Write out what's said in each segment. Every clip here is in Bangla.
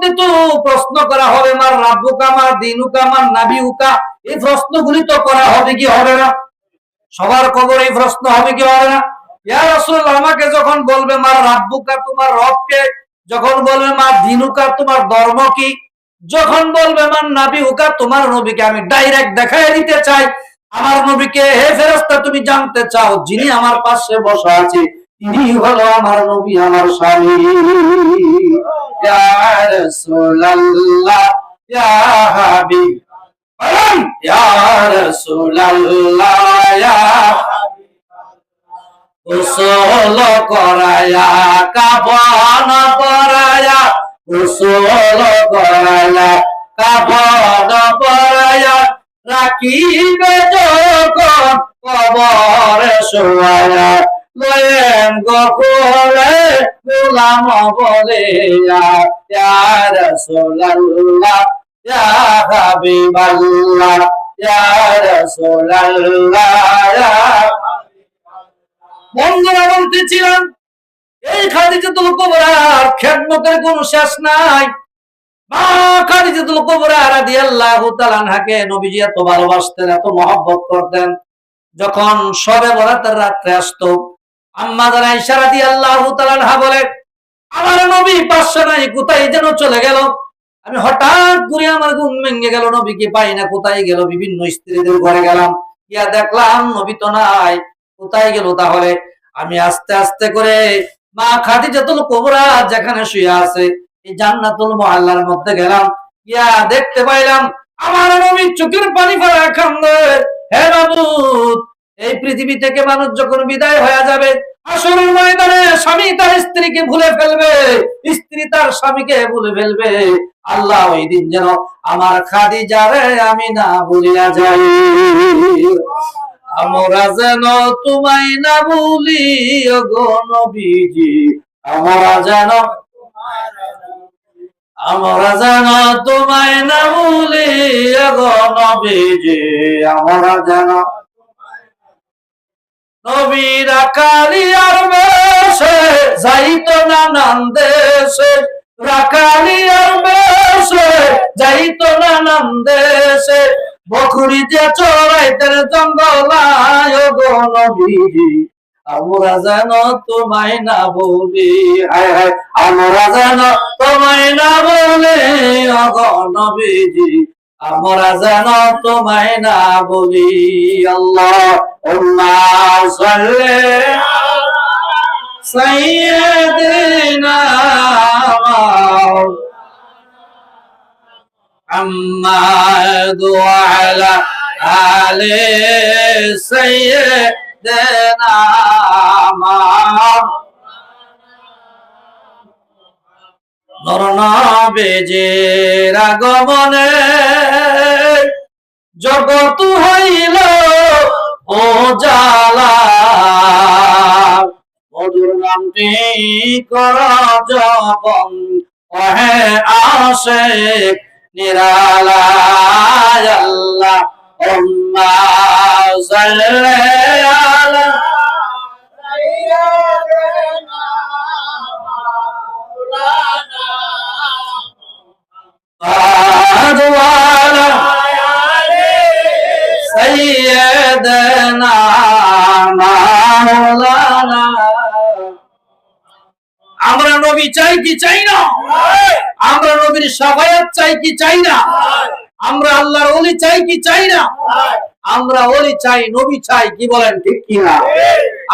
মধ্যে তো প্রশ্ন করা হবে, মার রাব্বুকা মার দিনুকা মার নাবিউকা, এই প্রশ্নগুলি তো করা হবে কি হবে না? সবার কবরে এই প্রশ্ন হবে কি হবে না? ইয়া রাসূলুল্লাহ, আমাকে যখন বলবে মার রাব্বুকা তোমার রবকে, যখন বলবে মার দিনুকা তোমার ধর্ম কি, যখন বলবে মার নাবিউকা তোমার নবীকে, আমি ডাইরেক্ট দেখাই দিতে চাই আমার নবীকে। হে ফেরেশতা, তুমি জানতে চাও যিনি আমার পাশে বসা আছে তিনি হলো আমার নবী, আমার স্বামী। ইয়া রাসূলুল্লাহ ইয়া হাবিব, ইয়া রাসূলুল্লাহ ইয়া গোসল করায়া কাফন পরায়া, গোসল করায়া কাফন পরায়া, রাখিবে যখন কবরে শোয়ায়া, লয়েন গোলে গোলাম বলিয়া, ইয়া রাসূলুল্লাহ ইয়া হাবিবাল্লাহ, ইয়া রাসূলুল্লাহ ইয়া। বন্ধুরা বলতেছিলাম এই খাদিজাতুল কুবরার খেদমতের কোনো শেষ নাই। মা খাদিজাতুল কুবরা রাদিয়াল্লাহু তাআলা আনহাকে নবীজি এত ভালোবাসতেন, এত মহব্বত করতেন। যখন শবে বরাতের রাত্রে আসতো, আম্মা জান আয়েশা রাদিয়াল্লাহু তাআলা আনহা বলে, আমার নবী পাশে নাই, কোথায় যেন চলে গেল। আমি হঠাৎ করে আমার ঘুম ভেঙে গেল, নবীকে পাই না, কোথায় গেল। বিভিন্ন স্ত্রীদের ঘরে গেলাম, গিয়া দেখলাম নবী তো নাই, কোথায় গেল তাহলে? আমি আস্তে আস্তে করে মা খাদিজাতুল কুবরা যেখানে শুয়ে আছে এই জান্নাতুল মুআল্লার মধ্যে গেলাম, গিয়া দেখতে পাইলাম আমার নবী চোখের পানি ফেলা কান্দে। হে মাবুদ, এই পৃথিবী থেকে মানুষ যখন বিদায় হয়ে যাবে, হাসরের ময়দানে স্বামী তার স্ত্রীকে ভুলে ফেলবে, স্ত্রী তার স্বামীকে ভুলে ফেলবে। আল্লাহ ওই দিন যেন আমার খাদিজারে আমি না ভুলিয়া যাই। আমরা যেন তোমায় না ভুলি গো নবীজি, আমরা যেন তোমায় না ভুলি গো নবীজি, আমরা যেন নবীর কালিয়ার বেশে যাইতো নানান দেশে, রাকালিয়ার বেশে যাইতো নানান দেশে, বকরি যে চড়াইতেন জঙ্গলায় গো নবীজি, আমরা যেন তোমায় না বলি। হায় হায়, আমরা যেন তোমায় না বলি গো নবীজি, আমরা যেন তোমায় না বলি। আল্লাহুম্মা সাল্লি আলা সাইয়্যিদিনা মুহাম্মাদ ওয়া আলা আলি সাইয়্যিদিনা নূর নবীজির আগমনে জগৎ হইল উজালা, মধুর নামটি কর জপন ওহে আশিক নিরালায়। আল্লাহুম্মা সাল্লি আলা সাইয়্যিদিনা মাওলানা মুহাম্মাদ ওয়া আলা সাইয়্যিদিনা মাওলানা। আমরা নবী চাই কি চাই না? আমরা নবীর শাফায়াত চাই কি চাই না? আমরা আল্লাহর ওলি চাই কি চাই না? আমরা ওলি চাই, নবী চাই, কি বলেন ঠিক কি না?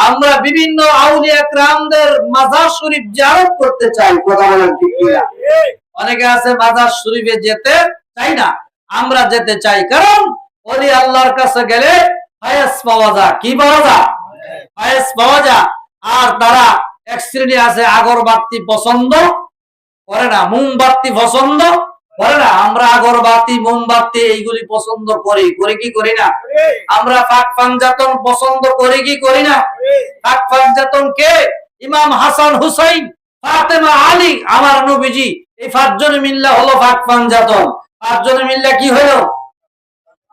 আমরা বিভিন্ন আউলিয়া کرامদের মাজার শরীফ জিয়ারত করতে চাই, কথা বলেন ঠিক কি না? অনেকে আছে মাজার শরীফে যেতে চাই না, আমরা যেতে চাই, কারণ ওলি আল্লাহর কাছে গেলে ফায়েজ পাওয়া যায়। কি পাওয়া যায়? ফায়েজ পাওয়া যায়। আর তারা এক শ্রেণী আছে আগরবাতি পছন্দ করে না, মোমবাতি পছন্দ করে না। আমরা আগরবাতি মোমবাতি এইগুলি পছন্দ করি, করি কি করি না? আমরা পাক পাঞ্জাতন পছন্দ করি কি করি না? পাক পাঞ্জাতন কে? ইমাম হাসান হুসাইন ফাতেমা আলী আমার নবীজি, এই পাঁচজন মিল্লা হলো পাক পাঞ্জাতন। পাঁচজন মিল্লা কি হলো?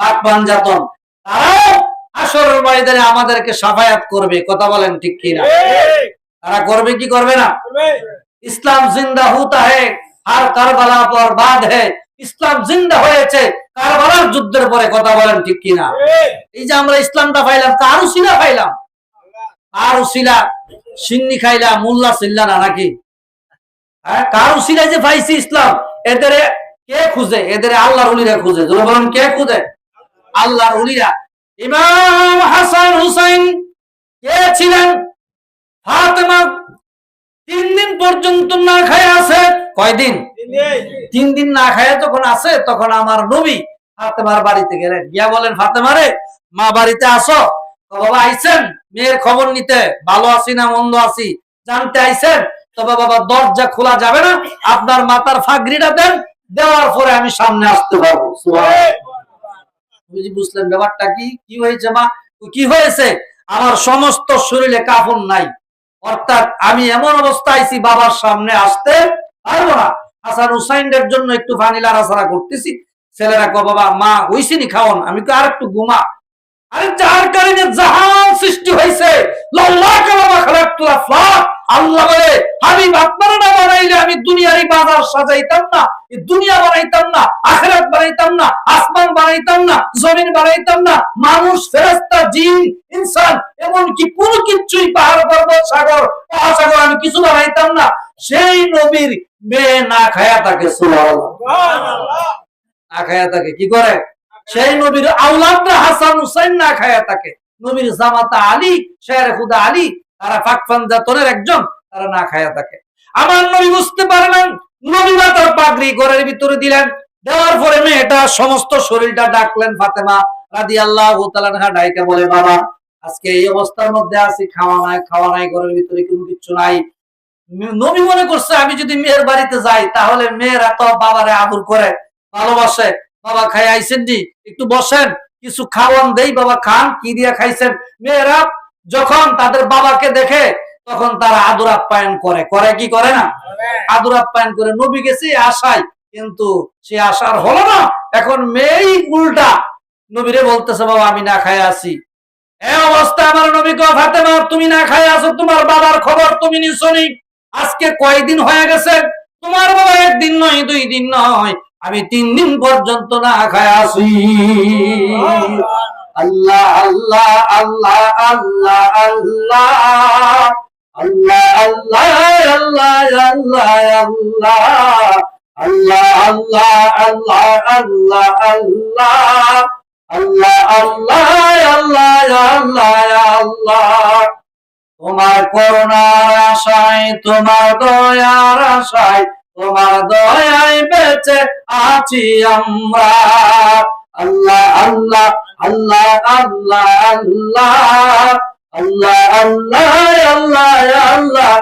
পাক পাঞ্জাতন। তারাও হাসরের ময়দানে আমাদেরকে শাফায়াত করবে, কথা বলেন ঠিক কি না? তারা করবে কি করবে না? ইসলাম জিন্দা হুতা है, আর কারবালা পর বাদ হে, ইসলাম জিন্দা হয়েছে কারবালার যুদ্ধের পরে। কথা বলেন ঠিক কিনা? এই যে আমরা ইসলামটা পাইলাম, কার উসিলা পাইলাম? কার উসিলা? সিন্নি খাইলা, মোল্লা ছিল্লা না নাকি? কার উসিলায় যে পাইছি ইসলাম? এদের কে খুঁজে? এদের আল্লাহর ওলিরা খুঁজে। জোরে বলেন, কে খুঁজে? আল্লাহর ওলিরা। ইমাম হাসান হুসাইন কে ছিলেন? ফাতেমা 3 দিন পর্যন্ত না খায় আছে। কয়দিন? 3 দিন না খায় যখন আছে, তখন আমার নবী ফাতেমার বাড়িতে গেলেন। গিয়া বলেন, ফাতেমা রে, মা বাড়িতে আসো? বাবা আইছেন মেয়ের খবর নিতে, ভালো আছি না মন্দ আছি জানতে আইছেন? তবে বাবা দরজা খোলা যাবে না, আপনার মাথার ফাগড়িটা দেন, দেওয়ার পরে আমি সামনে আসতে পারবো। বুঝলেন ব্যাপারটা কি? কি হয়েছে মা? কি হয়েছে? আমার সমস্ত শরীরে কাফন নাই, অর্থাৎ আমি এমন অবস্থা আইছি বাবার সামনে আসতে পারবো না। হাসান হুসাইনের জন্য একটু পানি লাড়াছাড়া করতেছি। ছেলেরা কো, বাবা মা হইছিনি খাওন? আমি তো আর একটু ঘুমা। আরে যার কারণে জাহান সৃষ্টি হয়েছে, আল্লাহ বলে, হাবিব আপনারা না বানাইলে আমি দুনিয়ারই বাজার সাজাইতাম না, দুনিয়া বানাইতাম না, আখিরাত বানাইতাম না, আসমান বানাইতাম না, জমিন বানাইতাম না, মানুষ, ফেরেশতা, জিন, ইনসান, এমনকি কোনো কিছুই, পাহাড় পর্বত, সাগর, মহাসাগর, আমি কিছু বানাইতাম না। সেই নবীর মেয়ে না খায়া থাকে, সুবহানাল্লাহ, না খায়া থাকে। কি করে? সেই নবীর আওলাদরা হাসান হুসাইন না খায়া থাকে। নবীর জামাতা আলী, শেরে খুদা আলী, তারা ফাকফান জাতনের একজন, তারা না খায়া থাকে। আমার নবী বুঝতে পারলেন, নবী মাতার পাগড়ি ঘরের ভিতরে দিলেন। দেওয়ার পরে মেয়েটা সমস্ত শরীরটা ডাকলেন, ফাতেমা রাদিয়াল্লাহু তাআলা আনহা ডাইকা বলে, বাবা আজকে এই অবস্থার মধ্যে আছি, খাওয়া নাই, ঘরের ভিতরে কোনো কিছু নাই। নবী মনে করছে আমি যদি মেয়ের বাড়িতে যাই তাহলে মেয়েরা তো বাবারে আদর করে, ভালোবাসে। বাবা খাই আইছেন জি, একটু বসেন, কিছু খাওয়ান দেই, বাবা খান, কি দিয়া খাইছেন। মেয়েরা যখন তাদের বাবাকে দেখে তখন তারা আদর আপ্যায়ন করে, করে কি করে না? আদর আপ্যায়ন করে। নবী গেছে আশায়, কিন্তু সে আশার হলো না। এখন মেয়েই উল্টা নবীরে বলতেছে, বাবা আমি না খাই আছি। এই অবস্থা আমার নবী কো, ফাতেমা তুমি না খাই আছো, তোমার বাবার খবর তুমি নিছনি? আজকে কয়দিন হয়ে গেছে? তোমার বাবা 1 দিন নয়, 2 দিন নয়, আমি 3 দিন পর্যন্ত না খায় আছি। আল্লাহ আল্লাহ আল্লাহ আল্লাহ আল্লাহ আল্লাহ আল্লাহ আল্লাহ আল্লাহ আল্লাহ আল্লাহ আল্লাহ আল্লাহ আল্লাহ আল্লাহ আল্লাহ আল্লাহ আল্লাহ আল্লাহ। তোমার করুণার আশায়, তোমার দয়ার আশায়, তোমার দয়ায় বেঁচে আছি আমরা। আল্লাহ আল্লাহ আল্লাহ আল্লাহ আল্লাহ আল্লাহ আল্লাহ আল্লাহ আল্লাহ।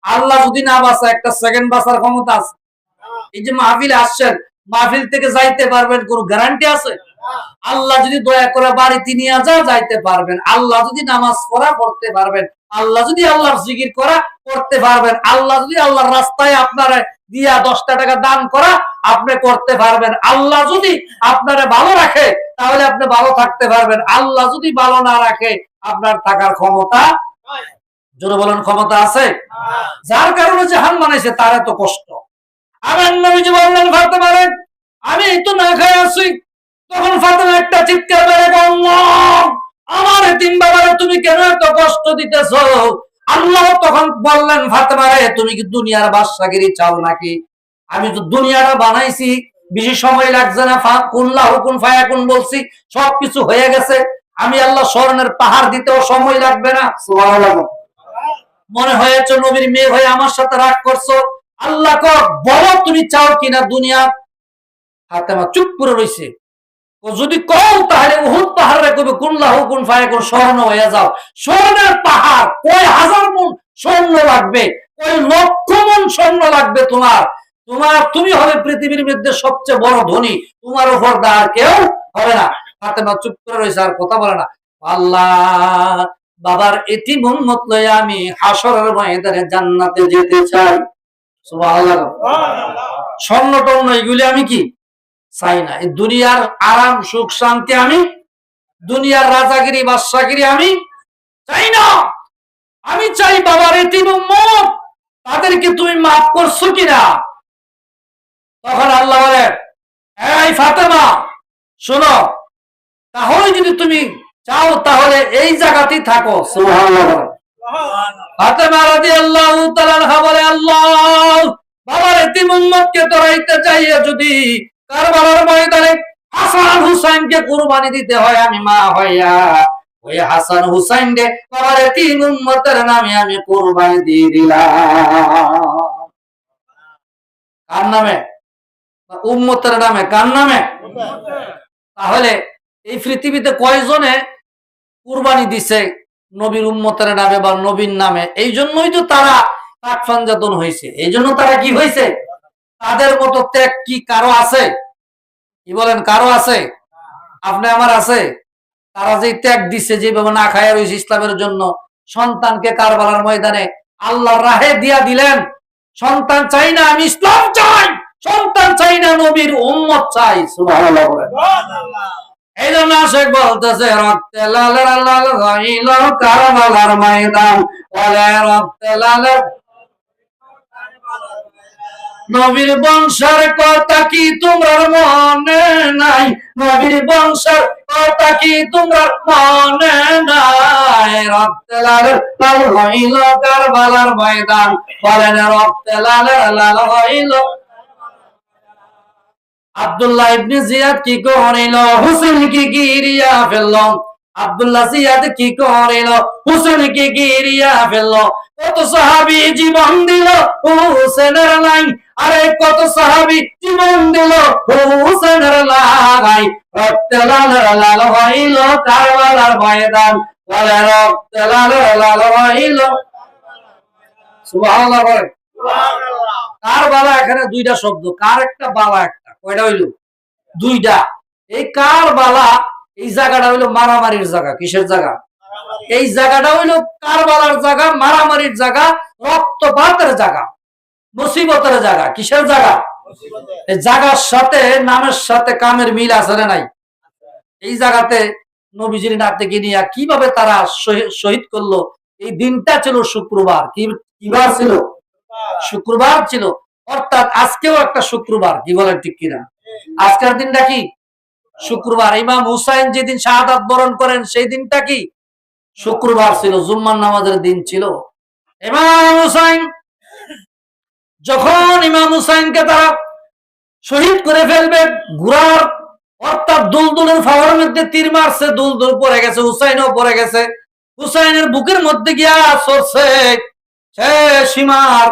আল্লাহ যদি না বাঁচা, একটা সেকেন্ড বাঁচার ক্ষমতা আছে? এই যে মাহফিলে আসছেন, মাহফিল থেকে যাইতে পারবেন, কোন গ্যারান্টি আছে? আল্লাহ যদি দয়া করে বাড়িতে নিয়ে যাইতে পারবেন। আল্লাহ যদি নামাজ পড়া পড়তে পারবেন। আল্লাহ যদি আল্লাহর জিকির করা করতে পারবেন। আল্লাহ যদি আল্লাহর রাস্তায় আপনার দিয়া 10টা টাকা দান করা আপনি করতে পারবেন। আল্লাহ যদি আপনারা ভালো রাখে তাহলে আপনি ভালো থাকতে পারবেন। আল্লাহ যদি ভালো না রাখে আপনার থাকার ক্ষমতা, জোরে বলেন, ক্ষমতা আছে? যার কারণে জাহান বানাইছে তার এত কষ্ট। আমার নবীজি বললেন, ফাতেমা রে, আমি তো না খাই আছি। তখন ফাতেমা একটা চিৎকার মেরে, আল্লাহ আমার এতিম বাবারে তুমি কেন এত কষ্ট দিতেছো? আল্লাহ তখন বললেন, ফাতেমা রে, তুমি কি দুনিয়ার বাদশাগিরি চাও নাকি? আমি তো দুনিয়াটা বানাইছি, বেশি সময় লাগছে না, কুল্লাহু কুন ফায়াকুন বলছি, সবকিছু হয়ে গেছে। আমি আল্লাহ স্বর্ণের পাহাড় দিতেও সময় লাগবে না। সুবহানাল্লাহ। মনে হয়েছে নবীর মেয়ে হয়ে আমার সাথে রাগ করছো? আল্লাহ কো, বলো তুমি চাও কিনা দুনিয়া? ফাতেমা চুপ করে রইছে। যদি কও তাহলে উহুদ পাহাড়ে কবে কুল্লাহু কুন ফায়াকুন স্বর্ণ হয়ে যাও। স্বর্ণের পাহাড়, কয় হাজার মণ স্বর্ণ লাগবে, কয় লক্ষ মণ স্বর্ণ লাগবে তোমার। তুমি হবে পৃথিবীর মধ্যে সবচেয়ে বড় ধনী, তোমার উপর আর কেউ হবে না। ফাতেমা চুপ করে রয়েছে, আর কথা বলে না। আল্লাহ বাবার এতিম উম্মত লয়ে আমি হাসরের ময়দানে জান্নাতে যেতে চাই। সুবহানাল্লাহ। স্বর্ণ টর্ণ এগুলি আমি কি চাই না। এই দুনিয়ার আরাম সুখ শান্তি, আমি দুনিয়ার রাজাগিরি বাদশাগিরি আমি চাই না। আমি চাই বাবার এতিম উম্মত, তাদেরকে তুমি মাফ করছো কিনা? এই ফাতেমা শোনো, তাহলে যদি তুমি চাও তাহলে এই জায়গাতেই থাকো। সুবহানাল্লাহ। ফাতেমা রাদিয়াল্লাহু তাআলা আনহা বলে, আল্লাহ, বাবার এতিম উম্মতকে তোরাইতে চাইয়ে যদি কারবালার ময়দানে হাসান হুসাইনকে কুরবানি দিতে হয়, আমি মা হইয়া ওই হাসান হুসাইন রে বাবার এতিম উম্মতের নামে আমি কুরবানি দিয়ে দিলাম। কার নামে? উম্মতের নামে। কার নামে? তাহলে এই পৃথিবীতে কয়জনে কুরবানি দিছে নবীর উম্মতের নামে বা নবীর নামে? এই জন্যই তো তারা পাকফানজাতন হয়েছে, এই জন্য তারা কি হয়েছে? তাদের মতো ত্যাগ কি কারো আছে? কি বলেন, কারো আছে? আপনি আমার আছে? তারা যে ত্যাগ দিচ্ছে, যেভাবে না খায় রয়েছে ইসলামের জন্য, সন্তানকে কারবালার ময়দানে আল্লাহর রাহে দিয়া দিলেন। সন্তান চাই না, আমি ইসলাম চাই, সন্তান চাই না, নবীর উম্মত চাই। সুবহানাল্লাহ। এই জন্য শেখ বলতেছে, রক্তে লালের লাল হইল কারবালার ময়দান, বলে রক্তে লালের নবীর বংশের কথা কি তোমার মনে নাই? নবীর বংশের কথা কি তোমার মনে নাই? রক্তে লালের লাল হইল কারবালার ময়দান, বলেন রক্তে লালের লাল হইল। আব্দুল্লাহ ইবনে জিয়াদ কি করিল? হুসেন কি গিরিয়া ফেলল। আব্দুল্লাহ জিয়াদ কি করিল? হুসেন কি গিরিয়া ফেলল। কত সাহাবী জীবন দিল হুসেনের লাই, আরে কত সাহাবী জীবন দিল হুসেনের লাই। রক্তে লালের লাল হইল কারবালার ময়দান, বলে রক্তে লালের লাল হইল। সুবহানাল্লাহ। সুবহানাল্লাহ। কারবালা এখানে দুইটা শব্দ, কার একটা, বালা একটা। কয়টা হইল? দুইটা। এই কারবালা এই জায়গাটা হইলো মারামারির জায়গা। কিসের জায়গা? এই জায়গাটা হইলো কারবালার জায়গা, মারামারির জায়গা, রক্তপাতের জায়গা, মুসিবতের জায়গা। কিসের জায়গা? এই জায়গার সাথে নামের সাথে কামের মিল আছে না নাই? এই জায়গাতে নবীজির নাতিকে নিয়ে কিভাবে তারা শহীদ করলো। এই দিনটা ছিল শুক্রবার। কিবার ছিল? শুক্রবার ছিল। অর্থাৎ আজকেও একটা শুক্রবার। কি বলেন, ঠিক কিনা? আজকের দিনটা কি? শুক্রবার। ইমাম হুসাইন যেদিন শাহাদাত বরণ করেন সেই দিনটা কি? শুক্রবার ছিল, জুম্মার নামাজের দিন ছিল। ইমাম হুসাইন যখন ইমাম হুসাইনকে তারা শহীদ করে ফেলবে, ঘোড়ার অর্থাৎ দুলদুলের ফাওয়ার মধ্যে তীর মারছে, দুলদুল পড়ে গেছে, হুসাইনও পড়ে গেছে। হুসাইনের বুকের মধ্যে গিয়া সরছে সে সীমার,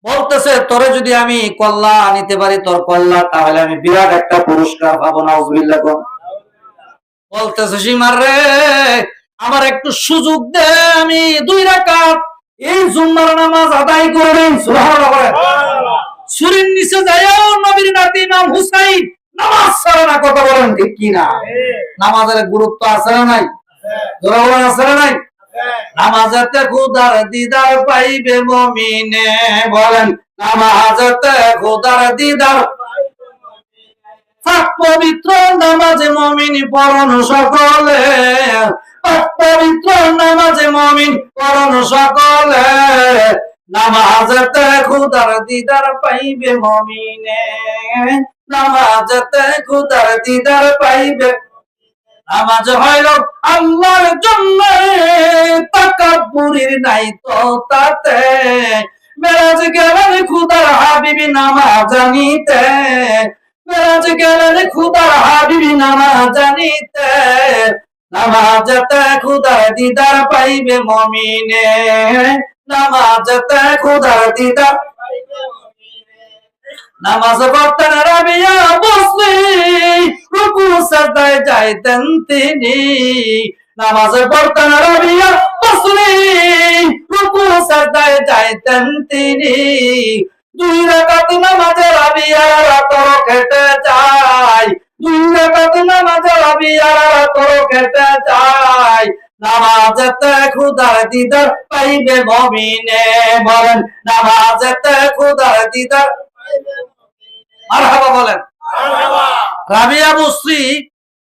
বলতেছে, তোরে যদি আমি কল্লা নিতে পারি, তোর কল্লা, তাহলে আমি বিরাট একটা পুরস্কার পাবো। নাউজুবিল্লাহ। বলতেছে, সীমার রে, আমার একটু সুযোগ দে, আমি 2 রাকাত এই জুম্মার নামাজ আদায় করে নেই। সুবহানাল্লাহ। সুরির নিচে যায়ও নবীর নাতি ইমাম হুসাইন নামাজ ছাড়ে না। কথা বলেন, ঠিক কিনা? নামাজের গুরুত্ব আছে না নাই? জোরে বলেন, আছে না নাই? নামাজেতে খোদার দিদার পাইবে মুমিনে, বলেন নামাজেতে খোদার দিদার। পাক পবিত্র নামাজে মুমিন পড়ন সকলে, পাক পবিত্র নামাজে মুমিন পড়ন সকলে, নামাজেতে খোদার দিদার পাইবে মুমিনে, নামাজেতে খোদার দিদার পাইবে। নামাজ হইল আল্লাহর জন্য, তাকাব্বুরির নাই তো তাতে। মেরাজ গেলেন খোদার হাবিবি নামাজ জানিতে, মেরাজ গেলেন খোদার হাবিবি নামাজ জানিতে, নামাজেতে খোদার দিদার পাইবে মুমিনে, নামাজেতে খোদার দিদার। নামাজ পড়তেন রাবিয়া বসরি, রুকু সাজদায় যাইতেন তিনি। নামাজ পড়তেন রাবিয়া বসরি, রুকু সাজদায় যাইতেন তিনি। 2 রাকাত নামাজে রাবিয়ার রাতর কেটে যায়, 2 রাকাত নামাজে রাবিয়ার রাতর কেটে যায়। নামাজেতে খোদার দিদার পাইবে মুমিনে, বলেন নামাজেতে খোদার দিদার। মারহাবা বলেন। রাবিয়া বসরি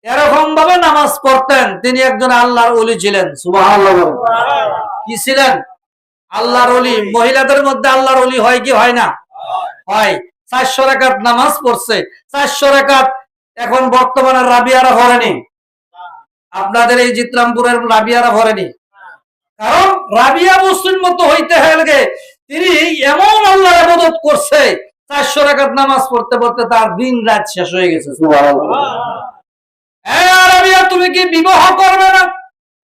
এরকম ভাবে নামাজ পড়তেন। তিনি একজন আল্লাহর ওলি ছিলেন। সুবহানাল্লাহ। কি ছিলেন? আল্লাহর ওলি। মহিলাদের মধ্যে আল্লাহর ওলি হয় কি হয় না? হয়। 400 রাকাত নামাজ পড়ছে। 400 রাকাত এখন বর্তমানে রাবিয়ারা ভরেনি, আপনাদের এই জিতরামপুরের রাবিয়ারা ভরেনি। কারণ রাবিয়া মুসলিম মতো হইতে হলে তিনি এমন আল্লাহর ইবাদত করছে, 400 রাকাত নামাজ পড়তে পড়তে তার দিন রাত শেষ হয়ে গেছে। সুবহানাল্লাহ। রাবিয়া তুমি কি বিবাহ করবে না?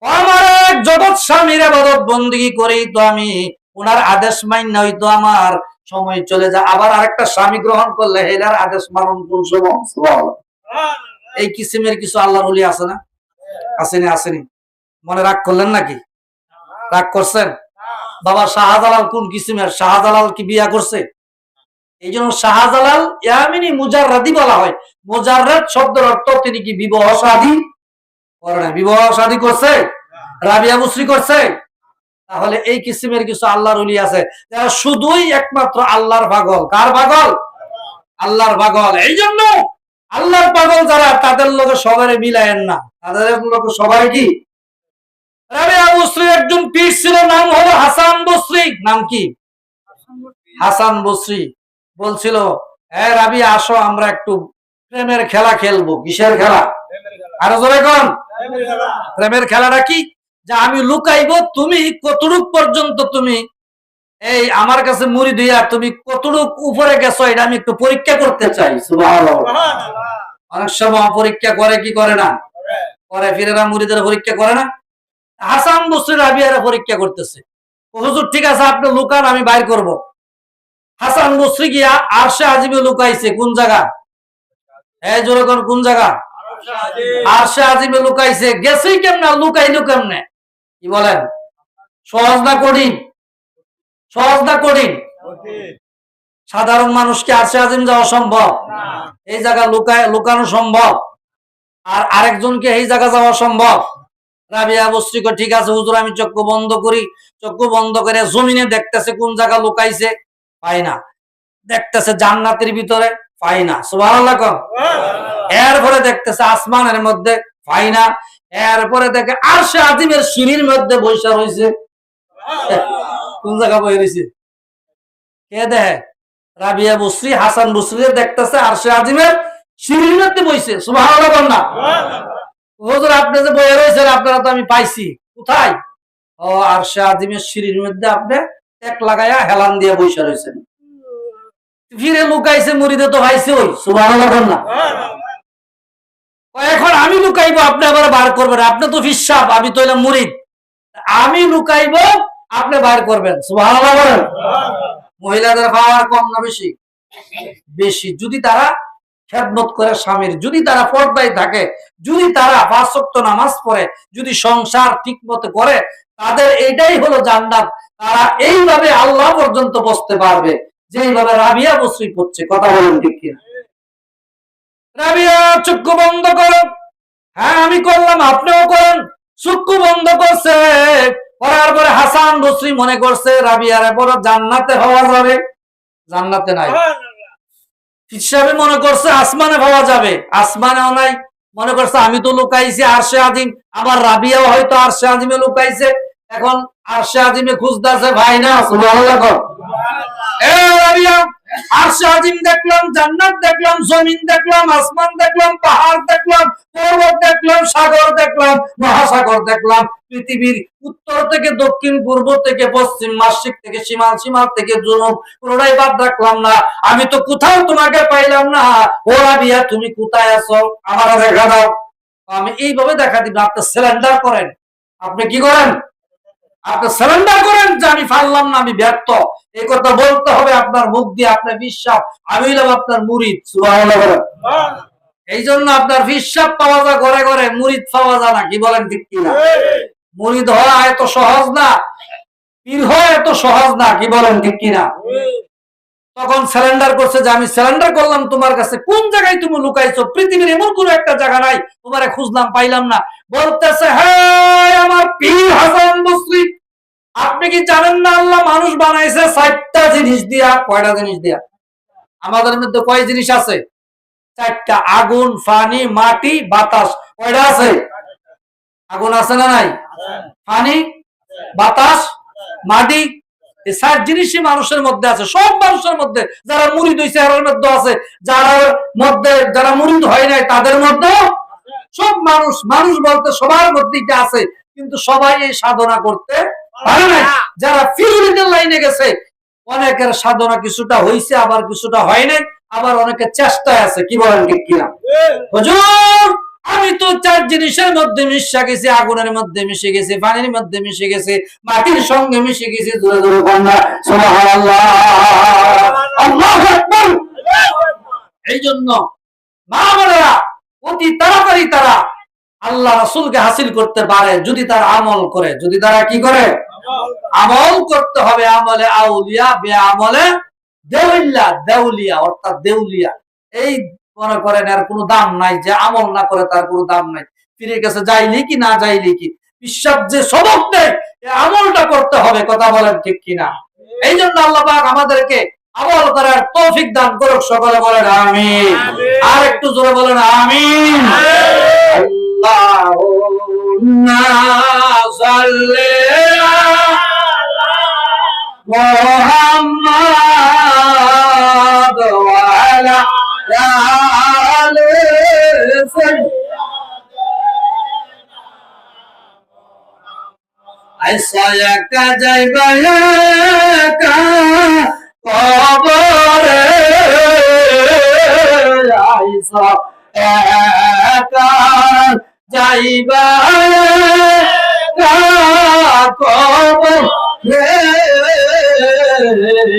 আমার এক জগৎ স্বামীর ইবাদত বন্দেগী করেই তো আমি ওনার আদেশ মান্য হইতো আমার সময় চলে যায়, আবার আরেকটা স্বামী গ্রহণ করলে হেলার আদেশ মানন কোন সময়? সুবহানাল্লাহ। এই কিসিমের কিছু আল্লাহর ওলি আছে না? আসেনি? আসেনি? মনে রাগ করলেন নাকি? রাগ করছেন? বাবা শাহজালাল কোন কিসিমের? শাহজালাল কি বিয়া করছে? এই জন্য শাহজালাল ইয়ামিনী মুজাররাদি বলা হয়। মুজাররাদ শব্দের অর্থ তিনি কি বিবাহ শাদী করে না? বিবাহ শাদী করছে? রাবিয়া মুসরি করছে? তাহলে এই কিসিমের কিছু আল্লাহর ওলি আছে যারা শুধুই একমাত্র আল্লাহর পাগল। কার পাগল? আল্লাহর পাগল। এই জন্য আল্লাহর পাগল যারা, তাদের লোকে সবাই মিলায়েন না, তাদের লোকে সবাই কি? রাবিয়া বসরি একজন পীর ছিল, নাম হলো হাসান বসরি। নাম কি? হাসান বসরি। বলছিল, হ্যাঁ রাবিয়া আসো আমরা একটু প্রেমের খেলা খেলবো। কিসের খেলা? আরো জোরে কোন? প্রেমের খেলাটা কি? যে আমি লুকাইবো তুমি কতটুক পর্যন্ত তুমি এই আমার কাছে মুড়ি দিয়া তুমি কতটুক উপরে গেছো এটা আমি একটু পরীক্ষা করতে চাই। সুবহানাল্লাহ। অনেক সময় পরীক্ষা করে কি করে না? করে। ফিরেরা মুড়িদের পরীক্ষা করে না? হাসান বসরি রাবিয়ার পরীক্ষা করতেছে। হুজুর ঠিক আছে আপনি লুকান, আমি বাইর করব। হাসান বসরি গিয়া আরশে আজিমে লুকাইছে। কোন জায়গা? এই জোরে কোন? কোন জায়গা? আরশে আজিমে লুকাইছে। গেছেই কেমনে? লুকাইলো কেমনে? কি বলেন? সহজ না কঠিন? সহজ না কঠিন? সাধারণ মানুষকে আরশে আজিম যাওয়া সম্ভব? এই জায়গা লুকানো সম্ভব? আর আরেকজনকে এই জায়গা যাওয়া সম্ভব? রাবিয়া বসরি কয় ঠিক আছে হুজুর আমি চক্ষু বন্ধ করি। চক্ষু বন্ধ করে জমিনে দেখতেছে কোন জায়গা লুকাইছে, পাই না। দেখতেছে জান্নাতের ভিতরে, পাই না। সুবহানাল্লাহ। এরপরে দেখতেছে আসমানের মধ্যে, পাই না। এরপরে দেখে আরশে আজিমের সিঁড়ির মধ্যে বৈশা রয়েছে। কোন জায়গা বই রয়েছে? কে দেখে? রাবিয়া বসরি হাসান বসরি দেখতেছে আরশে আজিমের সিঁড়ির মধ্যে বইছে। সুবহানাল্লাহ না? হুজুর আপনি যে বইয়ে রয়েছেন আপনারা তো আমি পাইছি। কোথায়? ও আরশে আজিমের সিঁড়ির মধ্যে আপনি এক লাগাইয়া হেলান দিয়ে বইসা রয়েছেন। ফিরে লুকাইছে মুড়িদে তো ভাইছে ওই। সুবহানাল্লাহ না? এখন আমি লুকাইবো আপনি আবার বার করবেন? আপনি তো ফিসাব, আমি তো এলাম মুরিদ। আমি লুকাইবো আপনি বার করবেন। সুবহানাল্লাহ বলেন। মহিলাদের পাওয়ার কম না বেশি? বেশি। যদি তারা খেদমত করে স্বামীর, যদি তারা পর্দায় থাকে, যদি তারা 5 ওয়াক্ত নামাজ পড়ে, যদি সংসার ঠিক মতো করে, তাদের এইটাই হলো জান্নাত। তারা এইভাবে আল্লাহ পর্যন্ত বসতে পারবে যেইভাবে রাবিয়া বসরি করছে। কথা বলেন ঠিক কিনা? রাবিয়া চক্ষু বন্ধ করো। হ্যাঁ আমি করলাম, আপনিও করেন। চক্ষু বন্ধ করছে। করার পরে হাসান বসরি মনে করছে রাবিয়ার পর জান্নাতে হওয়া যাবে। জান্নাতে নাই। হিসাবে মনে করছে আসমানে পাওয়া যাবে। আসমানেও নাই। মনে করছে আমি তো লুকাইছি আরশে আজিম, আমার রাবিয়াও হয়তো আরশে আজিমে লুকাইছে। এখন আরশে আজিমে খুঁজতেছে, ভাই না। সুবহানাল্লাহ। এ রাবিয়া আরশে আজিম দেখলাম, জান্নাত দেখলাম, জমিন দেখলাম, আসমান দেখলাম, পাহাড় দেখলাম, পর্বত দেখলাম, সাগর দেখলাম, মহাসাগর দেখলাম, পৃথিবীর উত্তর থেকে দক্ষিণ, পূর্ব থেকে পশ্চিম, মাসিক থেকে সীমাল, সীমাল থেকে জুনুব, কোনটাই বাদ রাখলাম না। আমি তো কোথাও তোমাকে পাইলাম না। ও রাবিয়া তুমি কোথায় আছো? আমার দেখা দাও। আমি এইভাবে দেখা দিব। আপনি সিলিন্ডার করেন। আপনি কি করেন? আপনি সারেন্ডার করেন যে আমি পারলাম না, আমি ব্যর্থ। এই কথা বলতে হবে আপনার মুখ দিয়ে। আপনার বিশ্বাস আমি হইলাম আপনার মুরিদ। সুবহানাল্লাহ। এই জন্য আপনার বিশ্বাস পাওয়া যায় ঘরে ঘরে, মুরিদ পাওয়া যায় না। কি বলেন ঠিক কিনা? মুরিদ হওয়া এত সহজ না, পীর হওয়া এত সহজ না। কি বলেন ঠিক কিনা? তখন সারেন্ডার করছে যে আমি সারেন্ডার করলাম তোমার কাছে। কোন জায়গায় তুমি লুকাইছো? পৃথিবীর এমন কোন একটা জায়গা নাই তোমারে খুঁজলাম পাইলাম না। বলতেছে হ্যাঁ আমার পীর হাসান বসরি, আপনি কি জানেন না আল্লাহ মানুষ বানাইছে 4টা জিনিস দিয়া? কয়টা জিনিস দিয়া? আমাদের মধ্যে কয় জিনিস আছে? 4টা। আগুন, পানি, মাটি, বাতাস। কয়টা আছে? আগুন আছে না নাই? পানি, বাতাস, মাটি, এই 4 জিনিসই মানুষের মধ্যে আছে, সব মানুষের মধ্যে। যারা মুরিদ হইছে এর মধ্যে আছে, যারা মুরিদ হয় নাই তাদের মধ্যে, সব মানুষ বলতে সবার মধ্যেই আছে, কিন্তু সবাই এই সাধনা করতে পারে না। যারা ফিউরিদের লাইনে গেছে, অনেকের সাধনা কিছুটা হইছে, আবার কিছুটা হয় নাই, আবার অনেকের চেষ্টায় আছে। কি বলেন ঠিক কিনা? হুজুর আমি তো 4 জিনিসের মধ্যে মিশে গেছি, আগুনের মধ্যে মিশে গেছি, পানির মধ্যে মিশে গেছি, মাটির সঙ্গে মিশে গেছি। জোরে জোরে বলনা সুবহানাল্লাহ, আল্লাহু আকবার। এই জন্য মা বোনেরা অতি তাড়াতাড়ি তারা আল্লাহ রাসূলকে হাসিল করতে পারে যদি তারা আমল করে। যদি তারা কি করে? আমল করতে হবে। আমলে আউলিয়া, বেআমলে দেউলিয়া, অর্থাৎ দেউলিয়া। এই মনে করেন এর কোনো দাম নাই, যে আমল না করে তার কোনো দাম নাই। ফিরে গেছে যাইলি কি না যাইলি কি, বিশ্বাস যে সবক নেই, আমলটা করতে হবে। কথা বলেন ঠিক কিনা? এই জন্য আল্লাহ পাক আমাদেরকে আমল করার তৌফিক দান করুক। সকলে বলেন আমিন। আর একটু জোরে বলেন আমিন। আল্লাহুম্মা সাল্লি আলা মুহাম্মাদ ওয়া আলা আলি সাইয়্যিদিনা আইসা একা যাইবা একা কবরে, আইসা একা যাইবা একা কবরে,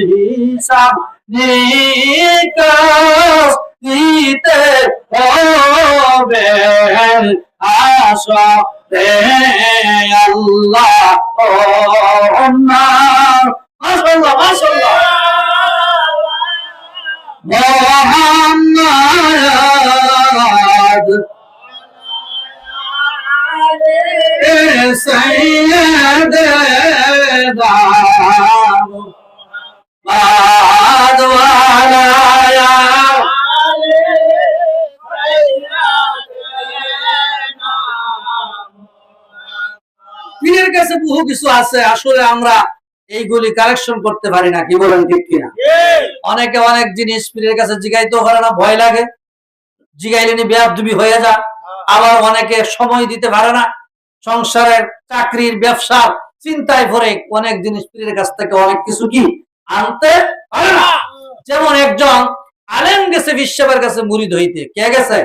হিসাব নিকাশ দিতে হবে আসরে আল্লাহ। মাশাআল্লাহ মাশাআল্লাহ। মুহাম্মদ সাইয়্যিদুনা মুহাম্মদ ওয়া আলা আলি সাইয়্যিদিনা। পীরের কাছে বহু কিছু আছে, আসলে আমরা এইগুলি কালেকশন করতে পারি না। কি বলেন ঠিক কিনা? অনেকে অনেক জিনিস পীরের কাছে জিগাইতেও পারে না, ভয় লাগে, জিগাইলে নি বেয়াদবি হয়ে যায়। আবার অনেকে সময় দিতে পারে না, সংসারের চাকরির ব্যবসার চিন্তায় পড়ে অনেক জিনিস পীরের কাছ থেকে অনেক কিছু কি আনতে পারে না। যেমন একজন আলেম গেছে বিশ্ববার কাছে মুরিদ হইতে। কে গেছে?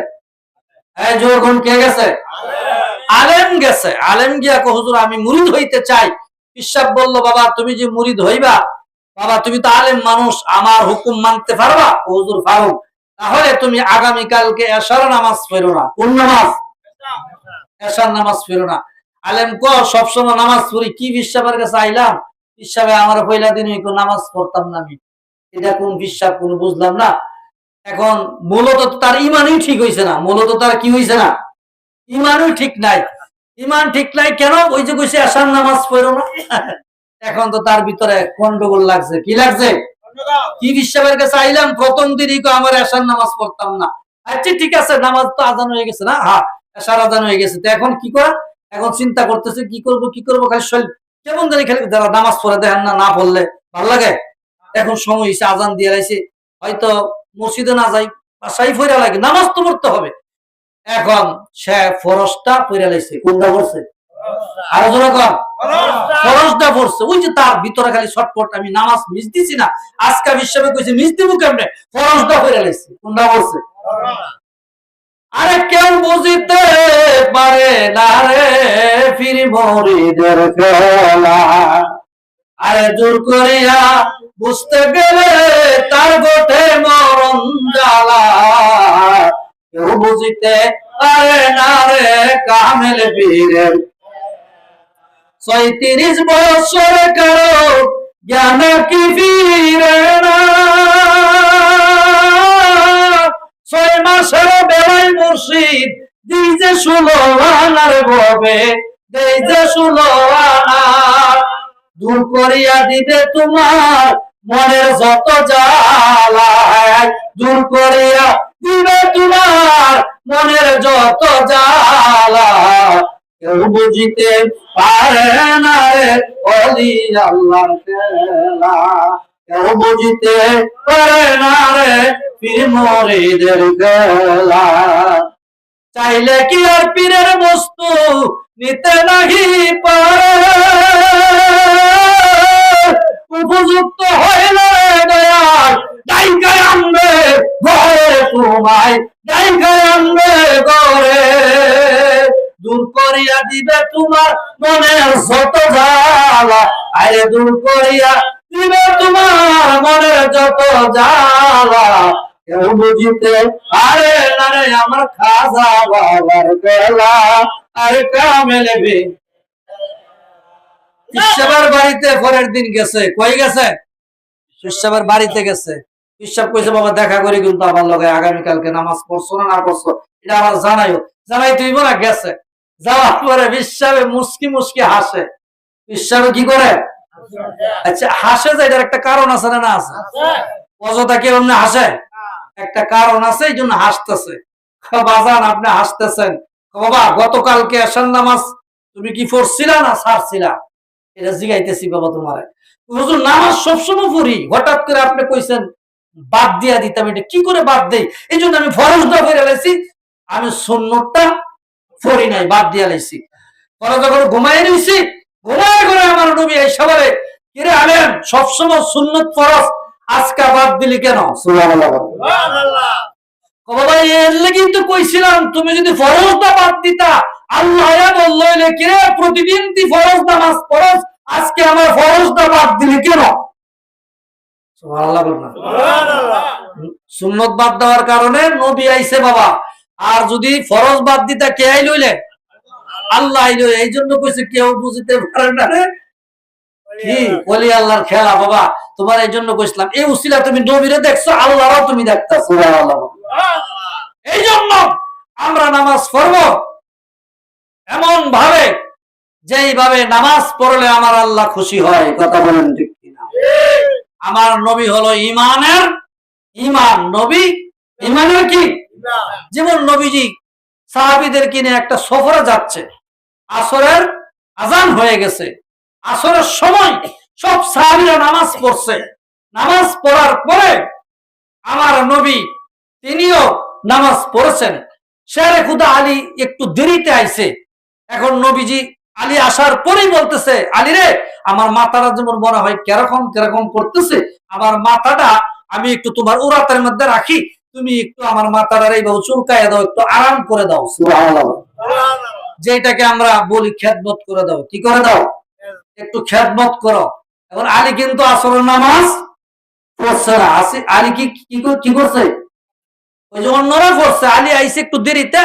এই জোরগুন কে গেছে? আলেম গেছে। আলেম গিয়া কো হুজুর আমি মুরিদ হইতে চাই। বিশ্বাস বলল বাবা তুমি যে মুরিদ হইবা, বাবা তুমি তো আলেম মানুষ, আমার হুকুম মানতে পারবা? হুজুর ফারুক তাহলে তুমি আগামী কালকে এশার নামাজ পড়ো না। কোন নামাজ? এশার নামাজ পড়ো না। আলেম কো সবসময় নামাজ পড়ি। কি বিশ্বাসের কাছে আইলাম? বিশ্বাসে আমার পয়লা দিন নামাজ পড়তাম না আমি। এটা কোন বিশ্বাস কোন বুঝলাম না। এখন মূলত তার ইমানই ঠিক হইছে না, মূলত তার কি হইছে না, ইমানই ঠিক নাই। ইমান ঠিক নাই কেন? ওই যে কইছে এশার নামাজ পড়ো না। এখন তো তার ভিতরে গন্ডগোল লাগছে। কি লাগছে? কি বিশ্বাসের কাছে আইলাম প্রথম দিনই আমার এশার নামাজ পড়তাম না। আচ্ছা ঠিক আছে, নামাজ তো আজান হয়ে গেছে না, হ্যাঁ এশার আজান হয়ে গেছে, তো এখন কি করা? এখন চিন্তা করতেছে কি করবো খালি শরীর কেমন জানি, খালি যারা নামাজ পড়ে দেখেন না, না পড়লে ভালো লাগে। এখন সময় হয়েছে, আজান দিয়ে রাইছে, হয়তো মসজিদে না যাই, বাসায় পড়া লাগে, নামাজ তো পড়তে হবে। এখন সে ফরজটা পড়ে লাইছে। কোনটা পড়ছে? আরো জোরে কর। ফরজটা পড়ছে। ওই যে তার ভিতরে খালি ছটপট, আমি নামাজ মিস দিছি না, আজকে বিশ্ববে কইছে মিস দিব কেমনে? ফরজটা পড়ে লাইছে। কোনটা পড়ছে? আরে কেউ বুঝিতে পারে না রে ফির মুরিদের খেলা, আরে জোর করিয়া বুঝতে গেলে তার গোটে মরণ জ্বালা। কেউ বুঝিতে পারে না রে কামেল পীরের ৩৬ বছর কারো জ্ঞান কি ফিরে না। ৬ মাসের বেলায় মুর্শিদ দিই যে ১৬ আনার ভবে, দেই যে ১৬ আনা, দূর করিয়া দিবে তোমার মনের যত জ্বালা, দূর করিয়া দিবে তোমার মনের যত জ্বালা। কেউ বুঝিতে পারে না রে ওলি আল্লাহর খেলা, কেউ বুঝিতে পারে না রে পীর মুরিদের খেলা। চাইলে কি আর পীরের বস্তু নিতে নাহি পারে, উপযুক্ত হইলে দয়াল ডাইকায় আনবে ঘরে, তোমায় ডাইকায় আনবে ঘরে। দূর করিয়া দিবে তোমার মনের যত জ্বালা, আরে দূর করিয়া দিবে তোমার মনের যত জ্বালা। কেউ বুঝিতে আরে না রে আমার খাজা বাবার বেলা, আরে কামেলে বে পিসাবের বাড়িতে পরের দিন গেছে। কই গেছে? পিসাবের বাড়িতে গেছে। পিসাব কইছে বাবা দেখা করি কিন্তু আমার লগে আগামীকালকে নামাজ পড়ছো না পড়ছো এটা আমার জানাইও। জানাই তুই বলা গেছে। যাওয়ার পরে পিসাবে মুস্কি মুস্কি হাসে। পিসাবে কি করে? আচ্ছা হাসে যে এটার একটা কারণ আছে না? না আছে? অযথা কেউ এমনি হাসে? একটা কারণ আছে, এই জন্য হাসতেছে। বাজান আপনি হাসতেছেন, বাবা গতকালকে এশার নামাজ তুমি কি পড়ছিলা না ছাড়ছিলা? এটা জিগাইতেছি বাবা তোমারে। হুজুর নামাজ সবসময় পড়ি, হঠাৎ করে আপনি কইছেন বাদ দিয়া দিতাম, এটা কি করে বাদ দেই? এই জন্য আমি ফরজটা পড়ে লাইছি, আমি সুন্নতটা পড়ি নাই, বাদ দিয়া লাইছি। পরে যখন ঘুমাই রইছি, ঘুমায় করে আমার নবী এই সবারে কিরে আলেন সবসময় সুন্নত ফরজ আজকে বাদ দিলি কেন? সুবহানাল্লাহ। বাবা এর লাগি তো কইছিলাম তুমি যদি ফরজটা বাদ দিতা, আল্লাহ বললো কিরে প্রতিদিন তুই ফরজ নামাজ পড়স, আজকে আমার ফরজটা বাদ দিলি কেন? সুবহানাল্লাহ বল না। সুবহানাল্লাহ। সুন্নত বাদ দেওয়ার কারণে নবী আইছে বাবা, আর যদি ফরজ বাদ দিতা কে আইলইলে? আল্লাহ আইলো। এই জন্য কইছে কেউ বুঝতে পারে না রে কি ওলি আল্লাহর খেলা। বাবা তোমার এই জন্য কইছিলাম, এই উসিলা তুমি নবীরে দেখছো, আল্লাহরও তুমি দেখতাছো। সুবহানাল্লাহ। এই জন্য আমরা নামাজ পড়বো এমন ভাবে যেইভাবে নামাজ পড়লে আমার আল্লাহ খুশি হয়। কথা বলেন ঠিক কিনা? আমার নবী হলো ইমানের ইমান। নবী ইমানের কি? যেমন নবীজি সাহাবীদের কিনে একটা সফরে যাচ্ছে, আসরের আজান হয়ে গেছে, আসরের সময় সব সাহাবীরা নামাজ পড়ছে। নামাজ পড়ার পরে আমার নবী তিনিও নামাজ পড়েছেন। শেরে খুদা আলী একটু দেরিতে আইছে। এখন নবীজি আলী আসার পরেই বলতেছে, আলী রে আমার মাথাটা যেমন মনে হয় কেরকম কেরকম করতেছে, আমার মাথাটা আমি একটু তোমার উরাতের মধ্যে রাখি, তুমি একটু আমার মাথাটা এইভাবে চুলকায় দাও, একটু আরাম করে দাও। সুবহানাল্লাহ। যেটাকে আমরা বলি খেদমত করে দাও। কি করে দাও? একটু খেদমত করো। এখন আলী কিন্তু আসরের নামাজ পড়ছে না। আলী কি করছে? ওই যে অন্যরা পড়ছে, আলী আইসে একটু দেরিতে,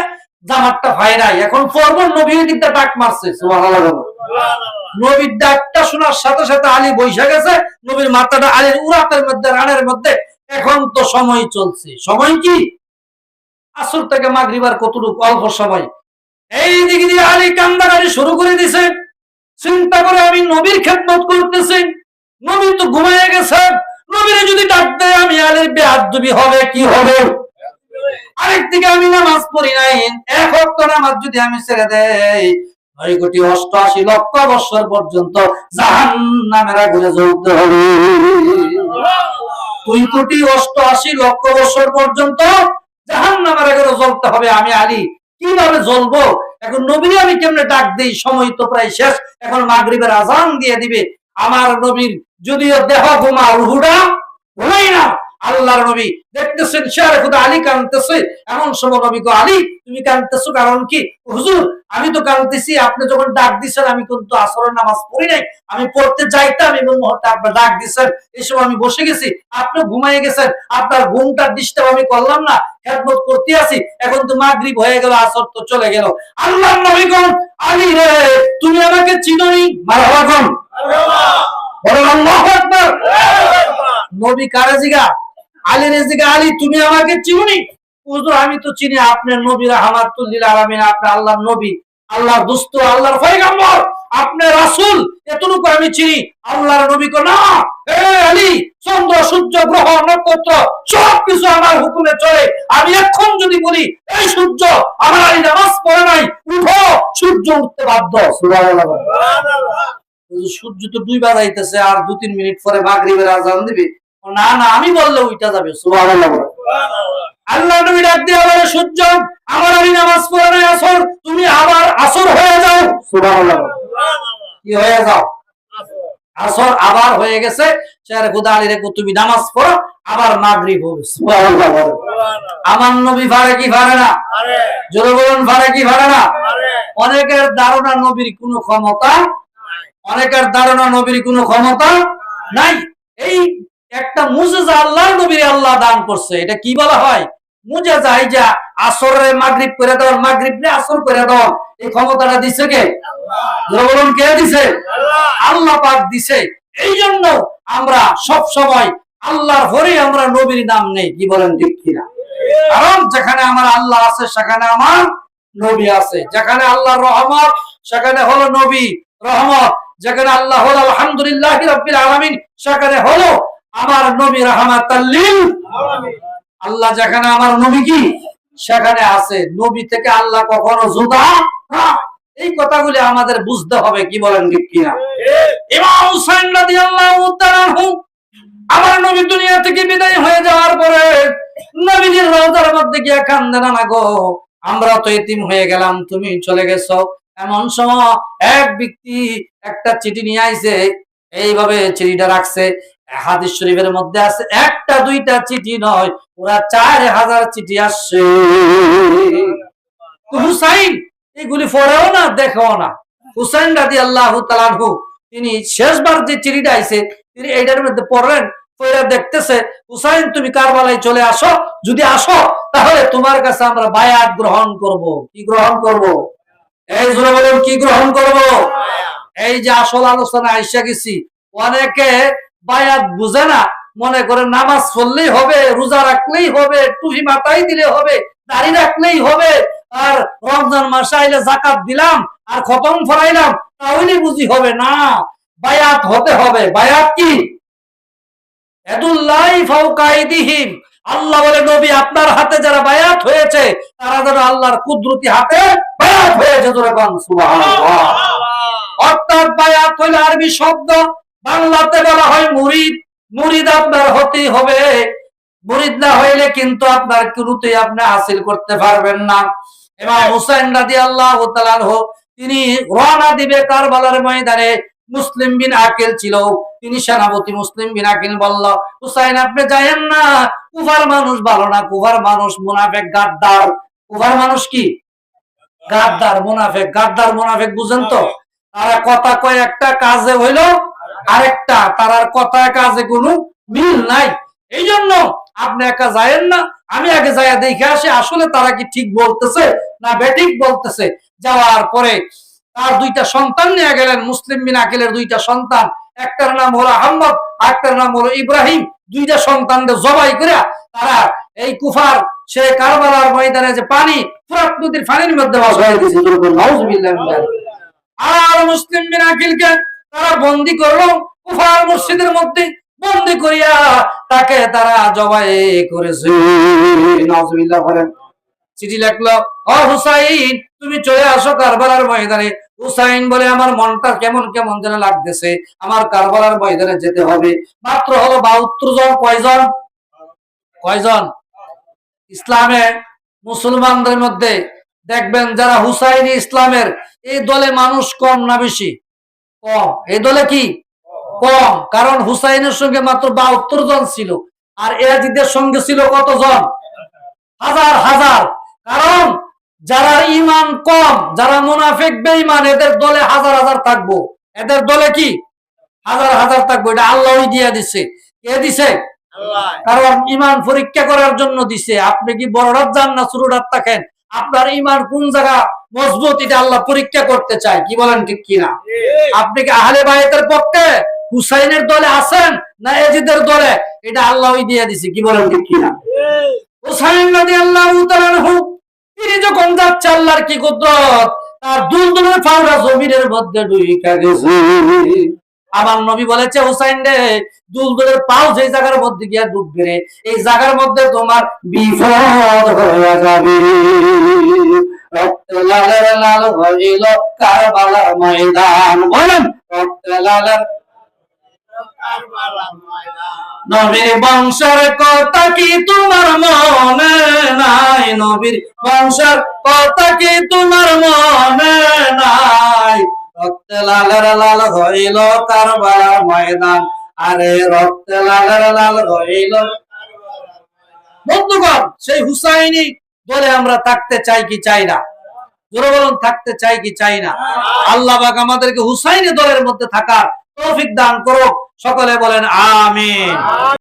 জামাতটা ভাই নাই, এখন পড়বো, নবী দিকটা ডাক মারছে। সুবহানাল্লাহ। নবীর ডাকটা শোনার সাথে সাথে আলী বৈশা গেছে, নবীর মাথাটা আলীর উরাতের মধ্যে, রানের মধ্যে। এখন তো সময় চলছে, সময় কি আসর থেকে মাগরিবার কতটুকু অল্প সময়। এই দিক দিয়ে আলী কান্দাকাটি শুরু করে দিছে। চিন্তা করে আমি নবীর খেদমত করতেছি, নবী তো ঘুমিয়ে গেছে, নবীরে যদি ডাক দেয় আমি আলীর বেয়াদবি হবে। কি হবে? আরেকদিকে আমি নামাজ পড়ি নাই, এক ওয়াক্ত নামাজ যদি আমি ছেড়ে দেই, 9,88,00,000 বছর পর্যন্ত জাহান্নামের আগুনে জ্বলতে হবে। 2,88,00,000 বছর পর্যন্ত জাহান্নামের আগুনে জ্বলতে হবে। আমি আলী কিভাবে জ্বলবো? এখন নবীরে আমি কেমনে ডাক দেই? সময় তো প্রায় শেষ, এখন মাগরিবের আজান দিয়ে দিবে। আমার নবীর যদিও দেহ ঘুমা, রুহুটা ঘুমাই না। আল্লাহর নবী দেখতেছেন শেরে খুদা আলী কাঁদতেছে। এমন সময় নবী কো, আলী তুমি কাঁদতেছো কারণ কি? হুজুর আমি তো কাঁদতেছি, আপনি যখন ডাক দিচ্ছেন আমি কিন্তু আসরের নামাজ পড়ি নাই, আমি পড়তে যাইতাম এবং মুহূর্তে আপনি ডাক দিচ্ছেন, এই সময় আমি বসে গেছি, আপনি ঘুমাই গেছেন, আপনার ঘুমটা ডিস্টার্ব আমি করলাম না, খেদমত করতে আসি। এখন তো মাগরিব হয়ে গেল, আসর তো চলে গেল। আল্লাহর নবী কোন, আলী রে তুমি আমাকে চিনোনি? মারহাবা কোন, বলেন আল্লাহু আকবার। নবী কারে জিগা? আলী রে জিগা, আলী তুমি আমাকে চিনোনি? হুজুর আমি তো চিনি, আপনার নবী রাহমাতুল লিল আলামিন, আপনি আল্লাহর নবী, আল্লাহর দোস্ত, আল্লাহর পয়গম্বর, আপনি রাসূল, এতটুকু আমি চিনি। আল্লাহর নবী কো, না এ আলী, চন্দ্র সূর্য গ্রহ নক্ষত্র সবকিছু আমার হুকুমে চলে। আমি এখন যদি বলি এই সূর্য আমার আলী নামাজ পড়ে নাই, উঠো, সূর্য উঠতে বাধ্য। সুবহানাল্লাহ। সূর্য তো 2 বাজাইতেছে, আর 2-3 মিনিট পরে মাগরিবের আজান দিবে। না না, আমি বললে উঠা যাবে। সুবহানাল্লাহ। আল্লাহ নবী ডাক দিয়ে বলে, সূর্য আমার আলী নামাজ পড়ে নাই আসর, তুমি আবার আসর হয়ে যাও। সুবহানাল্লাহ। কি হয়ে যাও? আসর আবার হয়ে গেছে। শের খুদা আলী রে তুমি নামাজ পড়ো, আবার মাগরিব হবে। সুবহানাল্লাহ। আমার নবী পারে কি পারে না? পারে। জোরে বলুন, পারে কি পারে না? পারে। অনেকের ধারণা নবীর কোনো ক্ষমতা, অনেকের ধারণা নবীর কোনো ক্ষমতা নাই। এই একটা মুজিজা আল্লাহর নবীর আল্লাহ দান করছে। এটা কি বলা হয়? মুজিজা। এই যে আসরে মাগরিব করে দাও, মাগরিব রে আসর করে দাও, এই ক্ষমতাটা দিছে কে? আল্লাহ। বলুন, কে দিছে? আল্লাহ। আল্লাহ পাক দিছে। এই জন্য আমরা সব সময় আল্লাহর হরে আমরা নবীর নাম নেই। কি বলেন, ঠিক কিনা? কারণ যেখানে আমার আল্লাহ আছে সেখানে আমার নবী আছে। যেখানে আল্লাহর রহমত সেখানে হলো নবী রহমত। যেখানে আল্লাহ হলো আলহামদুলিল্লাহি রাব্বিল আলামিন সেখানে হলো আমার নবী রাহমাতাল লিল আলামিন। আল্লাহ যেখানে আমার নবী কি সেখানে আছে। নবী থেকে আল্লাহ কখনো জুদা না। এই কথাগুলি আমাদের বুঝতে হবে। কি বলেন, ঠিক কিনা? ইমাম হুসাইন রাদিয়াল্লাহু তাআলা আনহু আমার নবী দুনিয়া থেকে বিদায় হয়ে যাওয়ার পরে নবীজির রওজার মধ্যে গিয়ে কান্দেন, না গো আমরা তো এতিম হয়ে গেলাম, তুমি চলে গেছো। এমন সময় এক ব্যক্তি একটা চিঠি নিয়ে আইছে, এইভাবে চিঠিটা রাখছে। হাদিস শরীফের মধ্যে আছে 1টা 2টা চিঠি নয়, পুরা 4000 চিঠি আসছে। হুসাইন এগুলি পড়েও না, দেখেও না। হুসাইন রাদিয়াল্লাহু তাআলা আনহু তিনি শেষবার যে চিঠিটা আইছে তিনি এইটার মধ্যে পড়লেন, পড়ে দেখতেছে, হুসাইন তুমি কারবালায় চলে আসো, যদি আসো তাহলে তোমার কাছে আমরা বায়াত গ্রহণ করব। কি গ্রহণ করব? এই জোরে বলুন, কি গ্রহণ করব? এই যে আসল আলোচনা আইসা গেছি। অনেকে বায়াত বুঝে না, মনে করে নামাজ পড়লেই হবে, রোজা রাখলেই হবে, টুপি মাথায় দিলে হবে, দাড়ি রাখলেই হবে, আর রমজান মাসে আইলে যাকাত দিলাম আর খতম ফরাইলাম তাহলে বুঝি হবে। না, বায়াত হতে হবে। বায়াত কি? ইয়াদুল্লাহি ফাওকা আইদিহিম। আল্লাহ বলে, নবী আপনার হাতে যারা বায়াত হয়েছে তারা যেন আল্লাহর কুদরতি হাতে বায়াত হয়েছে। সুবহানাল্লাহ। অর্থাৎ বায়াত হলো আরবি শব্দ, বাংলাতে বলা হয় মুরিদ। মুরিদ আপনার হতেই হবে। মুরিদ না হইলে কিন্তু আপনার কোনটাই আপনি হাসিল করতে পারবেন না। ইমাম হুসাইন রাদিয়াল্লাহু তাআলা আনহু তিনি রওনা দিবে কারবালার ময়দানে। মুসলিম বিন আকিল ছিল, তিনি সেনাপতি। মুসলিম বিন আকিল বলল, হুসাইন আপনি যায়েন না, কুফার মানুষ ভালো না, কুফার মানুষ মুনাফিক, গাদ্দার। কুফার মানুষ কি? গাদ্দার, মুনাফিক। গাদ্দার মুনাফিক বুঝেন তো? তারা কথা কয় একটা, কাজে হইল আরেকটা। তারার কথায় কাজে কোনো মিল নাই। এই জন্য আপনি একা যায়েন না, আমি আগে যাইয়া দেখে আসি আসলে তারা কি ঠিক বলতেছে না বেঠিক বলতেছে। যাওয়ার পরে তার 2টা সন্তান নিয়ে গেলেন। মুসলিম বিন আকিলের 2টা সন্তান, একটার নাম হলো আহমদ, একটার নাম হলো ইব্রাহিম। 2টা সন্তানদের জবাই করে তারা এই কুফার সে কারবালার ময়দানে যে পানি, ফুরাত নদীর পানির মধ্যে বসায় দিয়েছে। নাউজুবিল্লাহ। আর মুসলিম বিন আকিলকে তারা বন্দী করলো কুফার মসজিদের মধ্যে। বন্দী করিয়া তাকে তারা জবাই করেছে। নাউজুবিল্লাহ বলেন। চিঠি লিখলো, ও হুসাইন তুমি চলে আসো কারবালার ময়দানে। হুসাইন বলে, আমার মনটা কেমন কেমন যেন লাগতেছে, আমার কারবালার ময়দানে যেতে হবে। মাত্র হলো 72 জন। কয়জন? কয়জন? ইসলামে মুসলমানদের মধ্যে দেখবেন যারা হুসাইনি ইসলামের এই দলে মানুষ কম না বেশি? কম। এই দলে কি কম? কারণ হুসাইনের সঙ্গে মাত্র 72 জন ছিল, আর ইয়াজিদের সঙ্গে ছিল কতজন? হাজার হাজার। কারণ যারা ঈমান কম, যারা মুনাফিক বেঈমান, এদের দলে হাজার হাজার থাকবো। এদের দলে কি হাজার হাজার থাকবো। এটা আল্লাহই দিয়ে দিছে। কে দিছে? আল্লাহ। কারণ ঈমান পরীক্ষা করার জন্য দিছে। আপনি কি বড় রাত যান না ছোট রাত থাকেন, আপনার ঈমান কোন জায়গা মজবুত এটা আল্লাহ পরীক্ষা করতে চায়। কি বলেন, ঠিক কিনা? আপনি কি আহলে বাইতের পক্ষে হুসাইনের দলে আছেন না ইয়াজিদের দলে, এটা আল্লাহই দিয়ে দিছে। কি বলেন, ঠিক কিনা? হুসাইন রাদিয়াল্লাহু তাআলা আনহু তিনি যখন যাচ্ছে, আল্লাহর কি কুদরত, তার দুলদুলের পাওরা জমিনের মধ্যে ঢুইকা গেছে। আমার নবী বলেছে হুসাইন রে দুলদুলের পাও যে জায়গার মধ্যে গিয়া ডুববে রে এই জায়গার মধ্যে তোমার বিপদ হয়ে যাবে। রক্তে লালের লাল হইল কারবালার ময়দান, বলেন রক্তে লালের নবীর বংশের কথা কি তোমার মনে নাই, নবীর বংশের কথা কি তোমার মনে নাই, রক্তে লালের লাল হইল কারবালার ময়দান, আরে রক্তে লালের লাল হইল। বন্ধুগণ, সেই হুসাইনি দলে আমরা থাকতে চাই কি চাই না? জোরে বলুন, থাকতে চাই কি চাই না? আল্লাহ পাক আমাদেরকে হুসাইনি দলের মধ্যে থাকার তৌফিক দান করুক। সকলে বলেন আমিন।